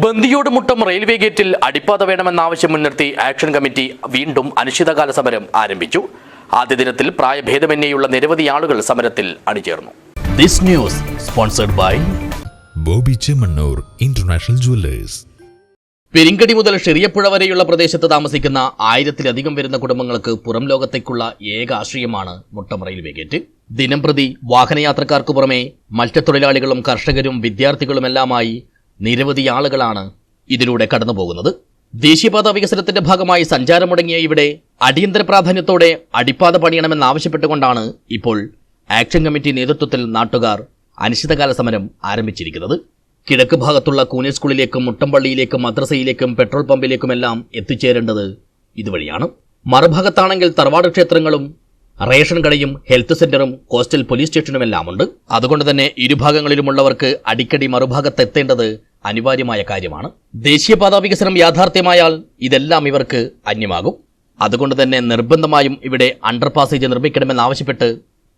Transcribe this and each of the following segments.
ബന്ദിയോട് Muttom railway ഗേറ്റിൽ അടിപ്പാത വേണമെന്ന ആവശ്യം മുൻനിർത്തി ആക്ഷൻ കമ്മിറ്റി വീണ്ടും അനിശ്ചിതകാല സമരം ആരംഭിച്ചു. ആദ്യ ദിനത്തിൽ പ്രായഭേദമന്യേയുള്ള നിരവധി ആളുകൾ സമരത്തിൽ അണിചേർന്നു. This news sponsored by Boby Chemmanur international jewellers. Perinkadi മുതൽ ഷെറിയപ്പുഴ വരെയുള്ള പ്രദേശത്ത് താമസിക്കുന്ന 1000-ലധികം വരുന്ന കുടുംബങ്ങൾക്ക് പുറം ലോകത്തേക്കുള്ള ഏക ആശ്രയമാണ് മുട്ടം റെയിൽവേ ഗേറ്റ്. ദിനംപ്രതി വാഹനയാത്രക്കാർക്ക് പുറമെ മത്സ്യത്തൊഴിലാളികളും കർഷകരും വിദ്യാർത്ഥികളുമെല്ലാമായി നിരവധി ആളുകളാണ് ഇതിലൂടെ കടന്നുപോകുന്നത്. ദേശീയപാത വികസനത്തിന്റെ ഭാഗമായി സഞ്ചാരം മുടങ്ങിയ ഇവിടെ അടിയന്തര പ്രാധാന്യത്തോടെ അടിപ്പാത പണിയണമെന്നാവശ്യപ്പെട്ടുകൊണ്ടാണ് ഇപ്പോൾ ആക്ഷൻ കമ്മിറ്റി നേതൃത്വത്തിൽ നാട്ടുകാർ അനിശ്ചിതകാല സമരം ആരംഭിച്ചിരിക്കുന്നത്. കിഴക്ക് ഭാഗത്തുള്ള കൂനൽ സ്കൂളിലേക്കും മുട്ടംപള്ളിയിലേക്കും മദ്രസയിലേക്കും പെട്രോൾ പമ്പിലേക്കുമെല്ലാം എത്തിച്ചേരേണ്ടത് ഇതുവഴിയാണ്. മറുഭാഗത്താണെങ്കിൽ തറവാട് ക്ഷേത്രങ്ങളും റേഷൻ കടയും ഹെൽത്ത് സെന്ററും കോസ്റ്റൽ പോലീസ് സ്റ്റേഷനുമെല്ലാമുണ്ട്. അതുകൊണ്ട് തന്നെ ഇരുഭാഗങ്ങളിലുമുള്ളവർക്ക് അടിക്കടി മറുഭാഗത്തെത്തേണ്ടത് അനിവാര്യമായ കാര്യമാണ്. ദേശീയപാതാ വികസനം യാഥാർത്ഥ്യമായാൽ ഇതെല്ലാം ഇവർക്ക് അന്യമാകും. അതുകൊണ്ട് തന്നെ നിർബന്ധമായും ഇവിടെ അണ്ടർപാസേജ് നിർമ്മിക്കണമെന്നാവശ്യപ്പെട്ട്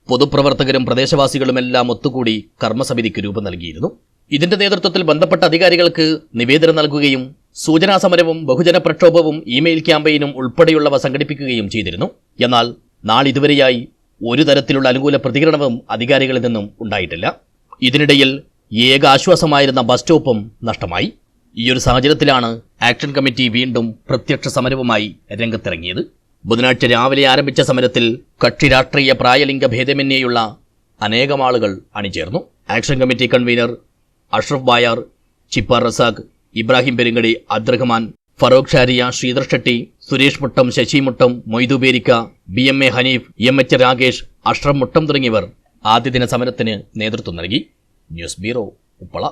പൊതുപ്രവർത്തകരും പ്രദേശവാസികളുമെല്ലാം ഒത്തുകൂടി കർമ്മസമിതിക്ക് രൂപം നൽകിയിരുന്നു. ഇതിന്റെ നേതൃത്വത്തിൽ ബന്ധപ്പെട്ട അധികാരികൾക്ക് നിവേദനം നൽകുകയും സൂചനാ സമരവും ബഹുജന പ്രക്ഷോഭവും ഇമെയിൽ ക്യാമ്പയിനും ഉൾപ്പെടെയുള്ളവ സംഘടിപ്പിക്കുകയും ചെയ്തിരുന്നു. എന്നാൽ നാളിതുവരെയായി ഒരു തരത്തിലുള്ള അനുകൂല പ്രതികരണവും അധികാരികളിൽ നിന്നും ഉണ്ടായിട്ടില്ല. ഇതിനിടയിൽ ഏക ആശ്വാസമായിരുന്ന ബസ് സ്റ്റോപ്പും നഷ്ടമായി. ഈയൊരു സാഹചര്യത്തിലാണ് ആക്ഷൻ കമ്മിറ്റി വീണ്ടും പ്രത്യക്ഷ സമരവുമായി രംഗത്തിറങ്ങിയത്. ബുധനാഴ്ച രാവിലെ ആരംഭിച്ച സമരത്തിൽ കക്ഷി രാഷ്ട്രീയ പ്രായലിംഗ ഭേദമന്യേയുള്ള അനേകം ആളുകൾ അണിചേർന്നു. Action committee convener Ashraf Bayar, Chippar Razak, Ibrahim Perinkadi, Abdurahman, Farook Shariya, Sridhar Shetty, Suresh Muttam, Sasi Muttam, Moidubericka, BMA Haneef, MH Rakesh, Ashraf Muttam തുടങ്ങിയവർ ആദ്യദിന സമരത്തിന് നേതൃത്വം നൽകി. News bureau, Uppala.